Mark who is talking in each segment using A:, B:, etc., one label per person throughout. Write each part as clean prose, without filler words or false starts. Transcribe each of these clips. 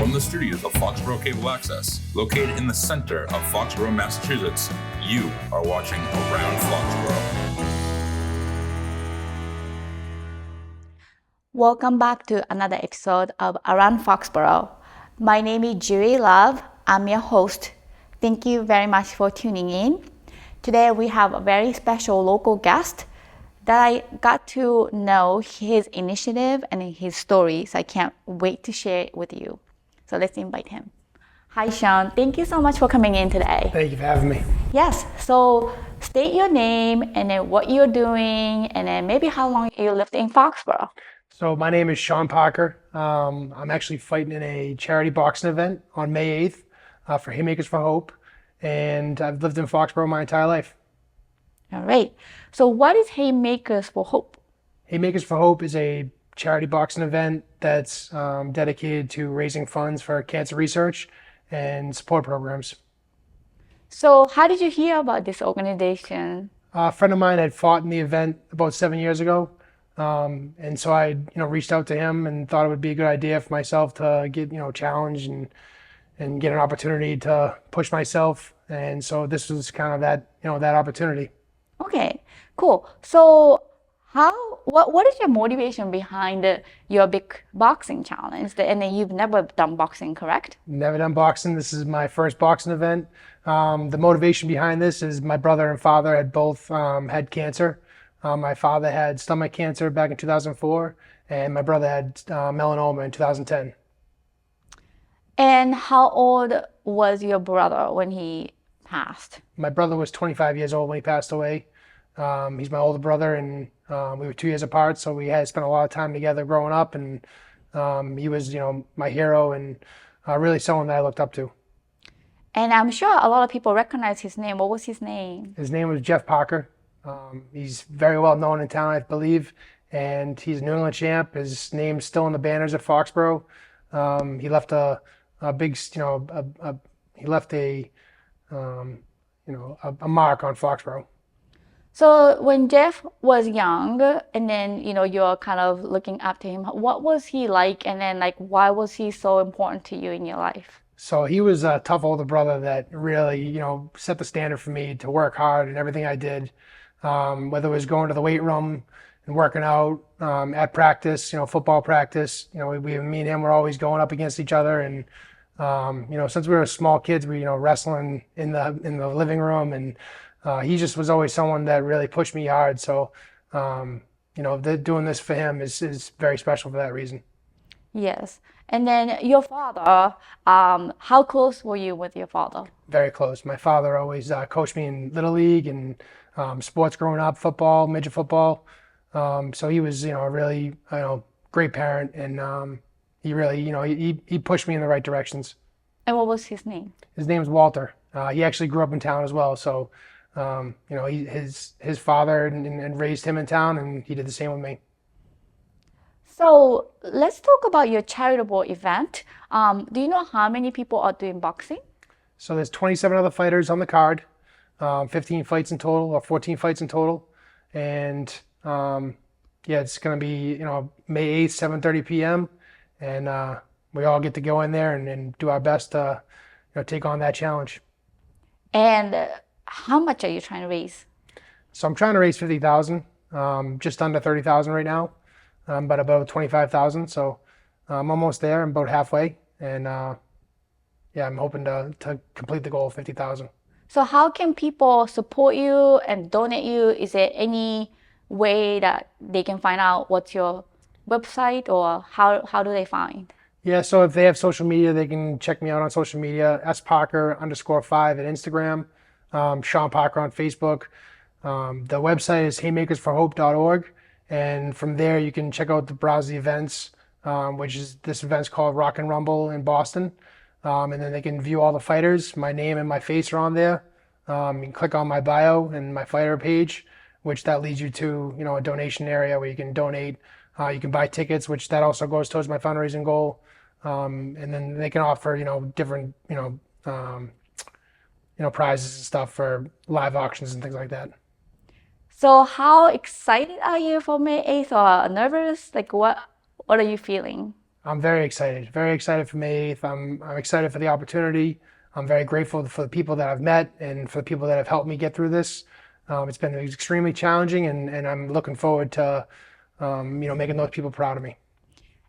A: From the studios of Foxboro Cable Access, located in the center of Foxborough, Massachusetts, you are watching Around Foxborough.
B: Welcome back to another episode of Around Foxborough. My name is Julie Love. I'm your host. Thank you very much for tuning in. Today we have a very special local guest that I got to know his initiative and his story, so I can't wait to share it with you. So let's invite him. Hi, Shawn. Thank you so much for coming in today.
C: Thank you for having me.
B: Yes. So state your name and then what you're doing and then maybe how long you lived in Foxborough.
C: So my name is Shawn Parker. I'm actually fighting in a charity boxing event on May 8th for Haymakers for Hope. And I've lived in Foxborough my entire life.
B: All right. So what is Haymakers for Hope?
C: Haymakers for Hope is a charity boxing event that's dedicated to raising funds for cancer research and support programs.
B: So how did you hear about this organization?
C: A friend of mine had fought in the event about 7 years ago. And so I, reached out to him and thought it would be a good idea for myself to get, challenged and get an opportunity to push myself. And so this was kind of that opportunity.
B: Okay, cool. So what is your motivation behind your big boxing challenge? And then you've never done boxing, correct?
C: Never done boxing. This is my first boxing event. The motivation behind this is my brother and father had both had cancer. My father had stomach cancer back in 2004, and my brother had melanoma in 2010.
B: And how old was your brother when he passed?
C: My brother was 25 years old when he passed away. He's my older brother, and we were 2 years apart, so we had spent a lot of time together growing up, and he was, my hero and really someone that I looked up to.
B: And I'm sure a lot of people recognize his name. What was his name?
C: His name was Jeff Parker. He's very well known in town, I believe, and he's a New England champ. His name's still in the banners at Foxborough. He left a big, he left a mark on Foxborough.
B: So when Jeff was young, and then you're kind of looking up to him, what was he like, and then why was he so important to you in your life?
C: So he was a tough older brother that really, set the standard for me to work hard in everything I did. Whether it was going to the weight room and working out at practice, football practice, me and him were always going up against each other. And, since we were small kids, we, wrestling in the living room, and he just was always someone that really pushed me hard. So, doing this for him is very special for that reason.
B: Yes. And then your father, how close were you with your father?
C: Very close. My father always coached me in Little League and sports growing up, football, midget football. So he was, a really, great parent, and he really, he pushed me in the right directions.
B: And what was his name?
C: His name's Walter. He actually grew up in town as well. So, his father and raised him in town, and he did the same with me.
B: So let's talk about your charitable event. Do you know how many people are doing boxing?
C: So there's 27 other fighters on the card, 15 fights in total, or 14 fights in total. And it's going to be, May 8th, 7:30 p.m. And we all get to go in there and do our best to, take on that challenge.
B: And how much are you trying to raise?
C: So I'm trying to raise 50,000, just under 30,000 right now. But about 25,000, so I'm almost there. I'm about halfway, and I'm hoping to complete the goal of 50,000.
B: So how can people support you and donate you? Is there any way that they can find out what's your website, or how do they find?
C: Yeah, so if they have social media, they can check me out on social media, sparker_5 at Instagram, Shawn Parker on Facebook. The website is haymakersforhope.org. And from there, you can browse the events, which is this event's called Rock and Rumble in Boston. And then they can view all the fighters. My name and my face are on there. You can click on my bio and my fighter page, which that leads you to, a donation area where you can donate. You can buy tickets, which that also goes towards my fundraising goal. And then they can offer, different, prizes and stuff for live auctions and things like that.
B: So how excited are you for May 8th, or nervous? What are you feeling?
C: I'm very excited for May 8th. I'm excited for the opportunity. I'm very grateful for the people that I've met and for the people that have helped me get through this. It's been extremely challenging, and I'm looking forward to, making those people proud of me.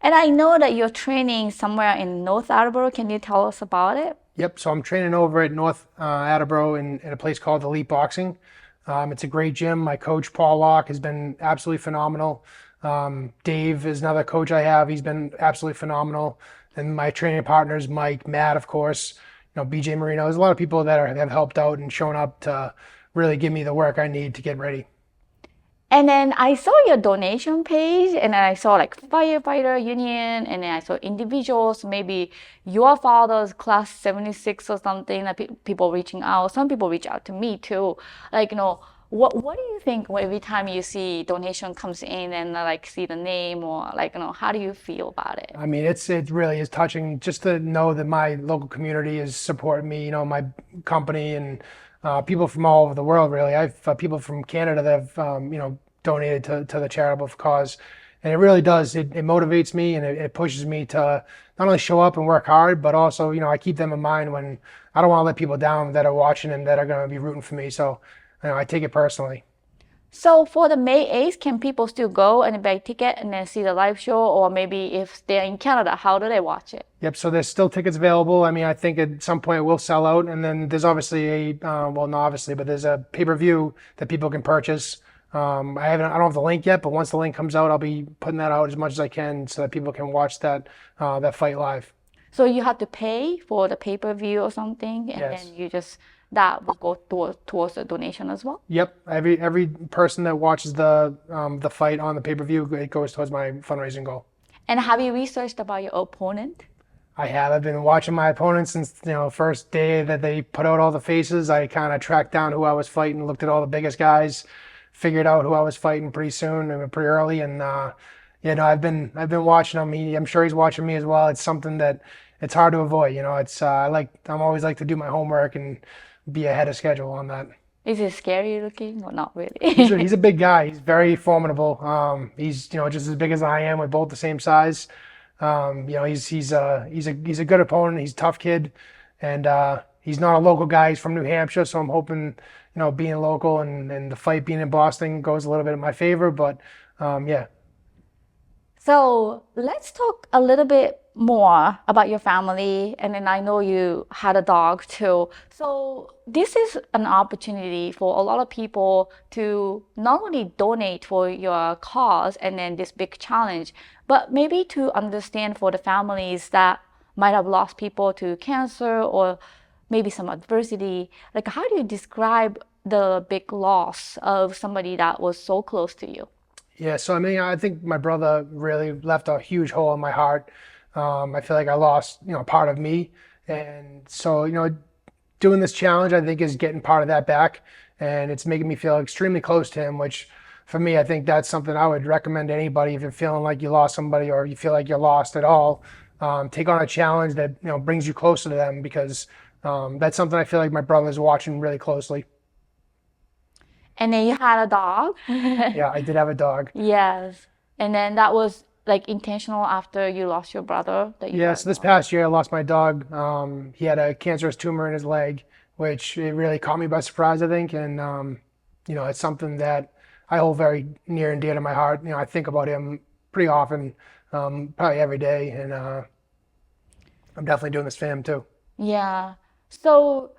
B: And I know that you're training somewhere in North Attleboro. Can you tell us about it?
C: Yep. So I'm training over at North Attleboro in a place called Elite Boxing. It's a great gym. My coach, Paul Locke, has been absolutely phenomenal. Dave is another coach I have. He's been absolutely phenomenal. And my training partners, Mike, Matt, of course, BJ Marino. There's a lot of people that have helped out and shown up to really give me the work I need to get ready.
B: And then I saw your donation page, and then I saw like firefighter union, and then I saw individuals, maybe your father's class 76 or something, that people reaching out. Some people reach out to me too. Like, what do you think every time you see donation comes in and like see the name, or like, how do you feel about it?
C: I mean, it really is touching just to know that my local community is supporting me, my company, and people from all over the world, really. I have people from Canada that have, donated to the charitable cause. And it really does. It motivates me, and it pushes me to not only show up and work hard, but also, I keep them in mind when I don't want to let people down that are watching and that are going to be rooting for me. So, I take it personally.
B: So for the May 8th, can people still go and buy a ticket and then see the live show? Or maybe if they're in Canada, how do they watch it?
C: Yep, so there's still tickets available. I mean, I think at some point it will sell out. And then there's obviously not obviously, but there's a pay-per-view that people can purchase. I don't have the link yet, but once the link comes out, I'll be putting that out as much as I can so that people can watch that fight live.
B: So you have to pay for the pay-per-view or something, and
C: Yes.
B: then that will go towards the donation as well?
C: Yep, every person that watches the fight on the pay-per-view, it goes towards my fundraising goal.
B: And have you researched about your opponent?
C: I have. I've been watching my opponents since first day that they put out all the faces. I kind of tracked down who I was fighting, looked at all the biggest guys, figured out who I was fighting pretty soon, pretty early, and I've been watching him. I'm sure he's watching me as well. It's something that it's hard to avoid. I'm always like to do my homework and be ahead of schedule on that.
B: Is he scary looking or not really?
C: He's a big guy. He's very formidable. He's just as big as I am. We're both the same size. He's a good opponent. He's a tough kid, and he's not a local guy. He's from New Hampshire, so I'm hoping being local and the fight being in Boston goes a little bit in my favor. But yeah.
B: So let's talk a little bit more about your family. And then I know you had a dog too. So this is an opportunity for a lot of people to not only donate for your cause and then this big challenge, but maybe to understand for the families that might have lost people to cancer or maybe some adversity. Like, how do you describe the big loss of somebody that was so close to you?
C: Yeah, so I mean, I think my brother really left a huge hole in my heart. I feel like I lost, part of me. And so, doing this challenge, I think, is getting part of that back. And it's making me feel extremely close to him, which for me, I think that's something I would recommend to anybody if you're feeling like you lost somebody or you feel like you're lost at all. Take on a challenge that, brings you closer to them, because that's something I feel like my brother's watching really closely.
B: And then you had a dog.
C: Yeah, I did have a dog.
B: Yes. And then that was like intentional after you lost your brother?
C: So this past year I lost my dog. He had a cancerous tumor in his leg, which it really caught me by surprise, I think. And, it's something that I hold very near and dear to my heart. I think about him pretty often, probably every day. And I'm definitely doing this for him too.
B: Yeah. So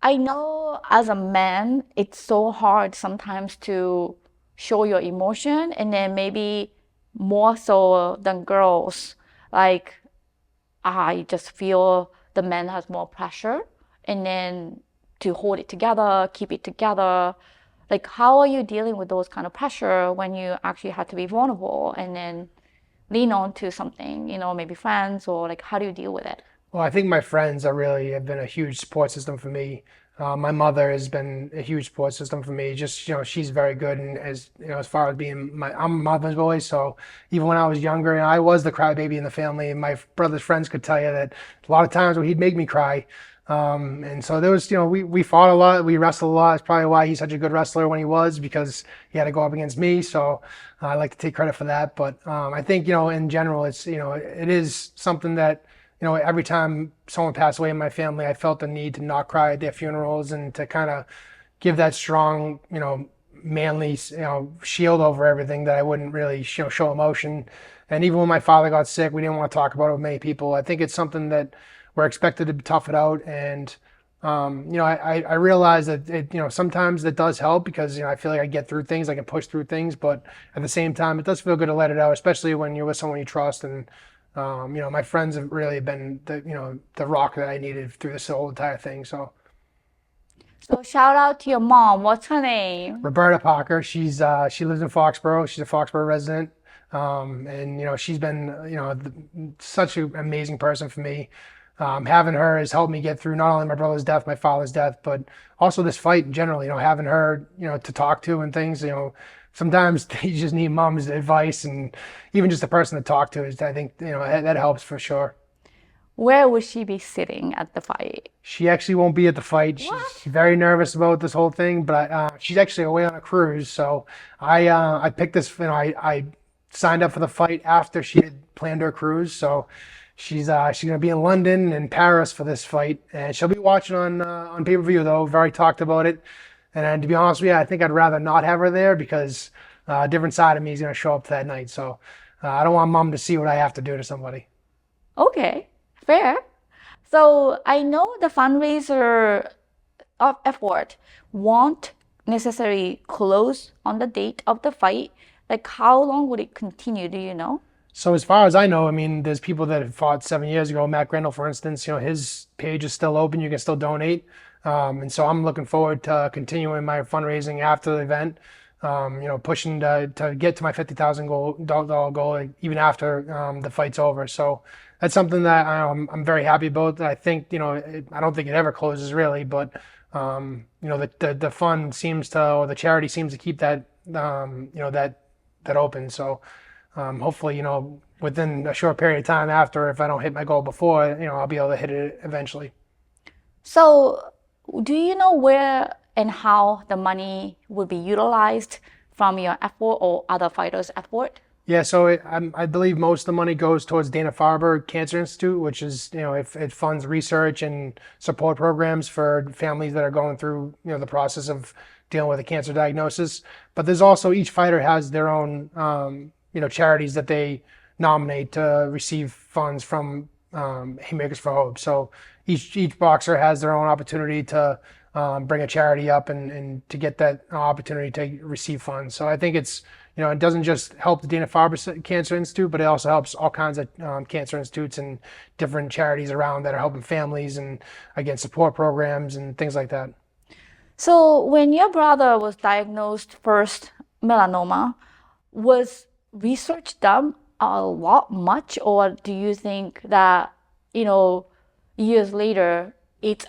B: I know as a man, it's so hard sometimes to show your emotion, and then maybe more so than girls. Like, I just feel the man has more pressure, and then to hold it together, keep it together. Like, how are you dealing with those kind of pressure when you actually have to be vulnerable and then lean on to something, maybe friends, or like, how do you deal with it?
C: Well, I think my friends have been a huge support system for me. My mother has been a huge support system for me. Just, she's very good. And as far as I'm a mother's boy. So even when I was younger, and I was the crybaby in the family, and my brother's friends could tell you that a lot of times when he'd make me cry, And so there was, we fought a lot, we wrestled a lot. It's probably why he's such a good wrestler when he was, because he had to go up against me. So I like to take credit for that. But I think, in general, it's, it is something that, every time someone passed away in my family, I felt the need to not cry at their funerals and to kind of give that strong, manly, shield over everything, that I wouldn't really show emotion. And even when my father got sick, we didn't want to talk about it with many people. I think it's something that we're expected to tough it out. And, I realize that sometimes it does help, because, I feel like I get through things, I can push through things, but at the same time, it does feel good to let it out, especially when you're with someone you trust. And, my friends have really been the rock that I needed through this whole entire thing. So
B: shout out to your mom. What's her name?
C: Roberta Parker, she lives in Foxborough. She's a Foxborough resident. And, she's been, such an amazing person for me. Having her has helped me get through not only my brother's death, my father's death, but also this fight in general. Having her, to talk to and things. Sometimes you just need mom's advice, and even just a person to talk to is, I think, that helps for sure.
B: Where would she be sitting at the fight?
C: She actually won't be at the fight. She's very nervous about this whole thing, but she's actually away on a cruise. So I picked this. I signed up for the fight after she had planned her cruise. So she's gonna be in London and Paris for this fight, and she'll be watching on pay-per-view though. We've already talked about it, and to be honest with you, I think I'd rather not have her there, because a different side of me is gonna show up that night. So I don't want mom to see what I have to do to somebody.
B: Okay, fair. So I know the fundraiser of effort won't necessarily close on the date of the fight. Like, how long would it continue? Do you know?
C: So as far as I know, I mean, there's people that have fought 7 years ago. Matt Grendel, for instance, his page is still open. You can still donate. And so I'm looking forward to continuing my fundraising after the event. Pushing to get to my $50,000 goal even after the fight's over. So that's something that I'm very happy about. I think, I don't think it ever closes really, but the fund seems to, or the charity seems to keep that, that open. So hopefully, within a short period of time after, if I don't hit my goal before, I'll be able to hit it eventually.
B: So do you know where and how the money will be utilized from your effort or other fighters' effort?
C: Yeah, so I believe most of the money goes towards Dana-Farber Cancer Institute, which is, it funds research and support programs for families that are going through, the process of dealing with a cancer diagnosis. But there's also, each fighter has their own, charities that they nominate to receive funds from Haymakers for Hope. So each boxer has their own opportunity to bring a charity up and to get that opportunity to receive funds. So I think it's, it doesn't just help the Dana-Farber Cancer Institute, but it also helps all kinds of cancer institutes and different charities around that are helping families and, again, support programs and things like that.
B: So when your brother was diagnosed first melanoma, was research done a lot much, or do you think that, years later, it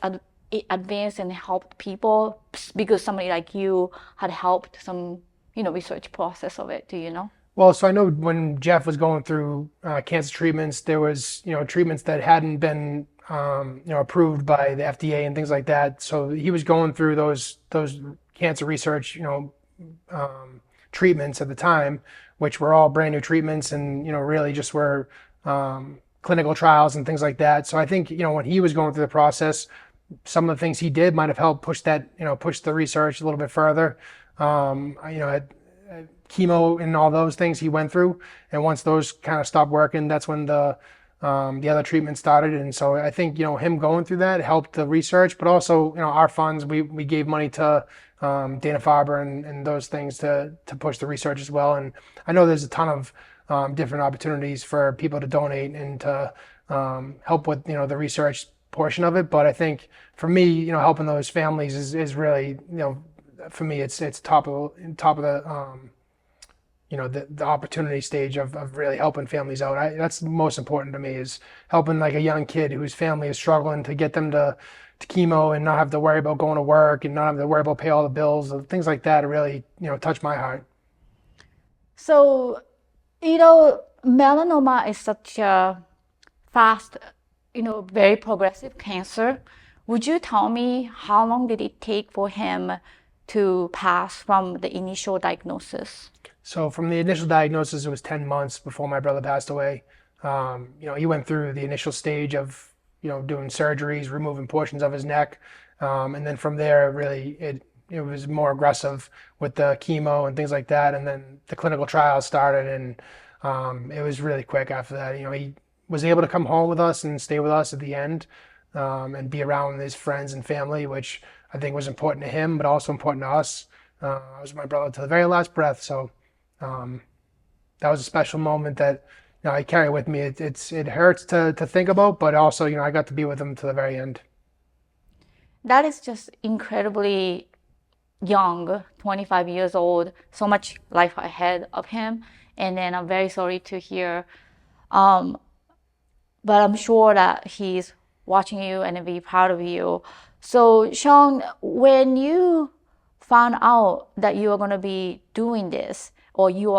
B: advanced and helped people because somebody like you had helped some, research process of it? Do you know?
C: Well, so I know when Jeff was going through cancer treatments, there was, treatments that hadn't been, approved by the FDA and things like that. So he was going through those cancer research, treatments at the time, which were all brand new treatments and, really just were clinical trials and things like that. So I think, when he was going through the process, some of the things he did might have helped push that, push the research a little bit further. Chemo and all those things he went through, and once those kind of stopped working, that's when the other treatment started. And so I think him going through that helped the research, but also our funds, we gave money to Dana-Farber and those things to push the research as well. And I know there's a ton of different opportunities for people to donate and to help with the research portion of it. But I think for me, helping those families is really, for me, it's top of the the opportunity stage of really helping families out. That's most important to me, is helping like a young kid whose family is struggling, to get them to chemo and not have to worry about going to work and not have to worry about pay all the bills and things like that. Really, touch my heart.
B: So, melanoma is such a fast, very progressive cancer. Would you tell me how long did it take for him to pass from the initial diagnosis?
C: So from the initial diagnosis, it was 10 months before my brother passed away. He went through the initial stage of, doing surgeries, removing portions of his neck. And then from there, really, it was more aggressive with the chemo and things like that. And then the clinical trials started, and it was really quick after that. He was able to come home with us and stay with us at the end, and be around his friends and family, which I think was important to him, but also important to us. I was my brother to the very last breath. So that was a special moment that I carry with me. It hurts to think about, but also I got to be with him to the very end.
B: That is just incredibly young, 25 years old, so much life ahead of him. And then I'm very sorry to hear, but I'm sure that he's watching you and be proud of you. So Shawn, when you found out that you are going to be doing this, or you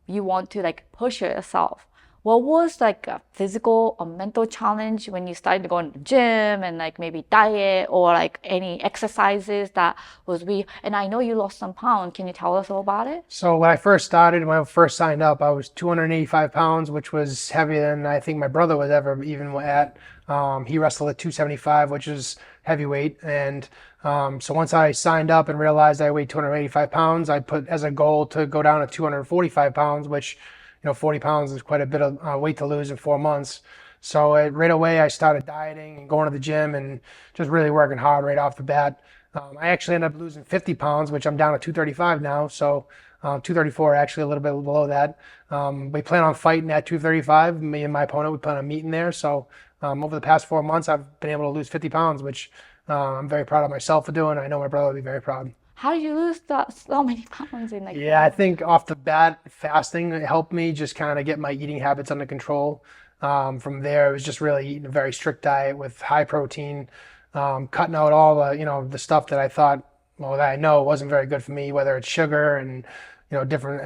B: want to like push yourself, what was like a physical or mental challenge when you started going to the gym and like maybe diet or like any exercises that was and I know you lost some pounds. Can you tell us all about it?
C: So when I first signed up, I was 285 pounds, which was heavier than I think my brother was ever even at. He wrestled at 275, which is heavyweight. And so once I signed up and realized I weighed 285 pounds, I put as a goal to go down to 245 pounds, which 40 pounds is quite a bit of weight to lose in 4 months. So right away, I started dieting and going to the gym and just really working hard right off the bat. I actually ended up losing 50 pounds, which I'm down to 235 now. So 234, actually a little bit below that. We plan on fighting at 235. Me and my opponent, we plan on meeting there. So over the past 4 months, I've been able to lose 50 pounds, which I'm very proud of myself for doing. I know my brother will be very proud.
B: How did you lose so many pounds in like?
C: Yeah, I think off the bat, fasting helped me just kind of get my eating habits under control. From there, it was just really eating a very strict diet with high protein, cutting out all the the stuff that I thought, that I know wasn't very good for me, whether it's sugar and different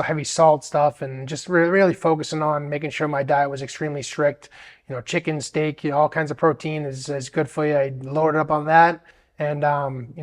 C: heavy salt stuff, and just really focusing on making sure my diet was extremely strict. Chicken, steak, all kinds of protein is good for you. I loaded up on that. And,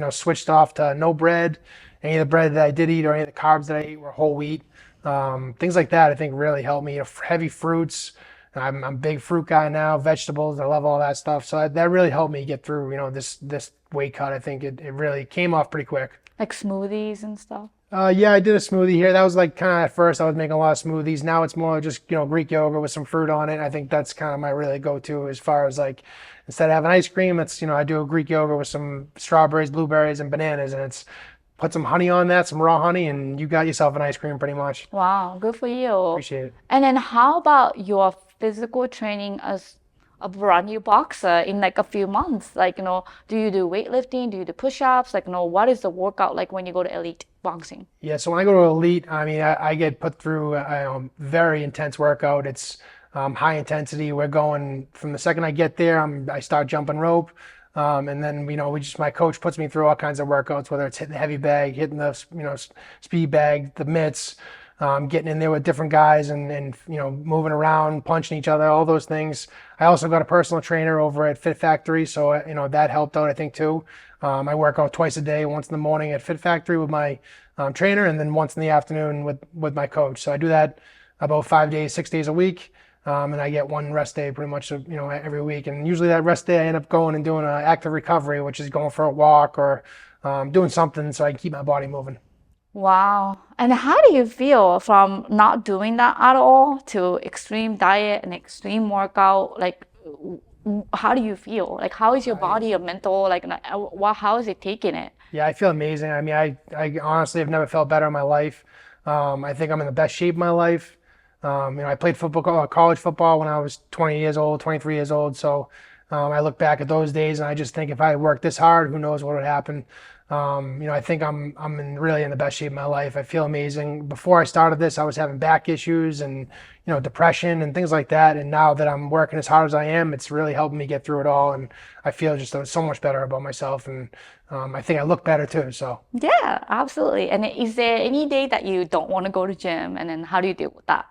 C: switched off to no bread. Any of the bread that I did eat or any of the carbs that I ate were whole wheat. Things like that I think really helped me. Heavy fruits. I'm a big fruit guy now, vegetables. I love all that stuff. So that really helped me get through, this weight cut. I think it really came off pretty quick.
B: Like smoothies and stuff?
C: Yeah, I did a smoothie here. That was like kind of at first I was making a lot of smoothies. Now it's more just, Greek yogurt with some fruit on it. I think that's kind of my really go-to as far as like, instead of having ice cream, it's, I do a Greek yogurt with some strawberries, blueberries, and bananas, and it's put some honey on that, some raw honey, and you got yourself an ice cream pretty much.
B: Wow, good for you.
C: Appreciate it.
B: And then how about your physical training as a brand new boxer in like a few months? Like, do you do weightlifting? Do you do push-ups? Like, what is the workout like when you go to elite boxing? Yeah,
C: so when I go to elite, I get put through a very intense workout. It's high intensity. We're going from the second I get there, I start jumping rope. And then, my coach puts me through all kinds of workouts, whether it's hitting the heavy bag, hitting the, speed bag, the mitts, getting in there with different guys and moving around, punching each other, all those things. I also got a personal trainer over at Fit Factory. So, that helped out, I think, too. I work out twice a day, once in the morning at Fit Factory with my trainer, and then once in the afternoon with my coach. So I do that about 5 days, 6 days a week. And I get one rest day pretty much, every week. And usually that rest day I end up going and doing an active recovery, which is going for a walk or doing something so I can keep my body moving.
B: Wow. And how do you feel from not doing that at all to extreme diet and extreme workout? Like, how do you feel? Like, how is your body or mental? Like, how is it taking it?
C: Yeah, I feel amazing. I honestly have never felt better in my life. I think I'm in the best shape of my life. I played college football when I was 20 years old, 23 years old. So I look back at those days and I just think if I had worked this hard, who knows what would happen. I think I'm really in the best shape of my life. I feel amazing. Before I started this, I was having back issues and, depression and things like that. And now that I'm working as hard as I am, it's really helping me get through it all. And I feel just so much better about myself. And I think I look better too. So
B: yeah, absolutely. And is there any day that you don't want to go to gym? And then how do you deal with that?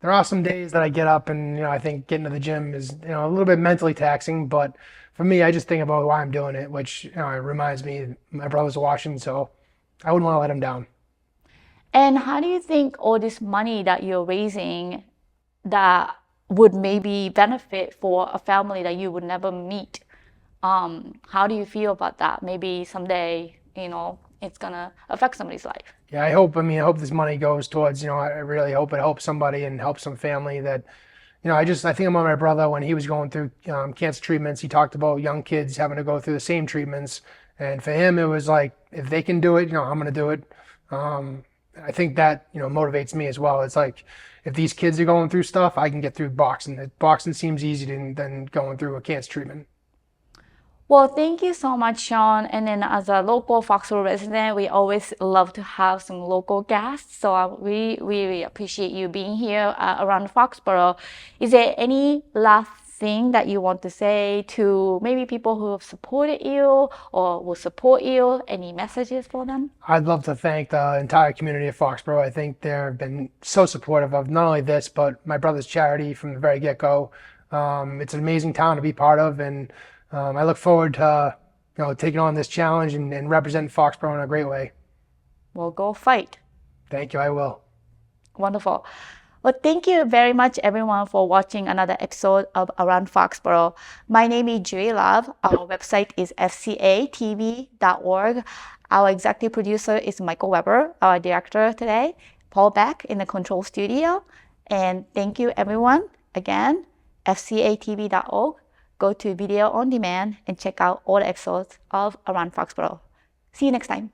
C: there are some days that I get up and, I think getting to the gym is, a little bit mentally taxing, but for me, I just think about why I'm doing it, which, it reminds me my brother's watching, so I wouldn't want to let him down.
B: And how do you think all this money that you're raising that would maybe benefit for a family that you would never meet? How do you feel about that? Maybe someday, it's gonna affect somebody's life.
C: Yeah, I hope this money goes towards, I really hope it helps somebody and helps some family that, I think about my brother when he was going through cancer treatments. He talked about young kids having to go through the same treatments. And for him, it was like, if they can do it, I'm going to do it. I think that, motivates me as well. It's like, if these kids are going through stuff, I can get through boxing. Boxing seems easy than going through a cancer treatment.
B: Well, thank you so much, Shawn. And then as a local Foxborough resident, we always love to have some local guests. So we really appreciate you being here around Foxborough. Is there any last thing that you want to say to maybe people who have supported you or will support you? Any messages for them?
C: I'd love to thank the entire community of Foxborough. I think they've been so supportive of not only this, but my brother's charity from the very get-go. It's an amazing town to be part of, and I look forward to taking on this challenge and representing Foxborough in a great way.
B: Well, go fight.
C: Thank you, I will.
B: Wonderful. Well, thank you very much, everyone, for watching another episode of Around Foxborough. My name is Julie Love. Our website is fcatv.org. Our executive producer is Michael Weber, our director today, Paul Beck in the control studio. And thank you, everyone. Again, fcatv.org. Go to video on demand and check out all the episodes of Around Foxborough. See you next time.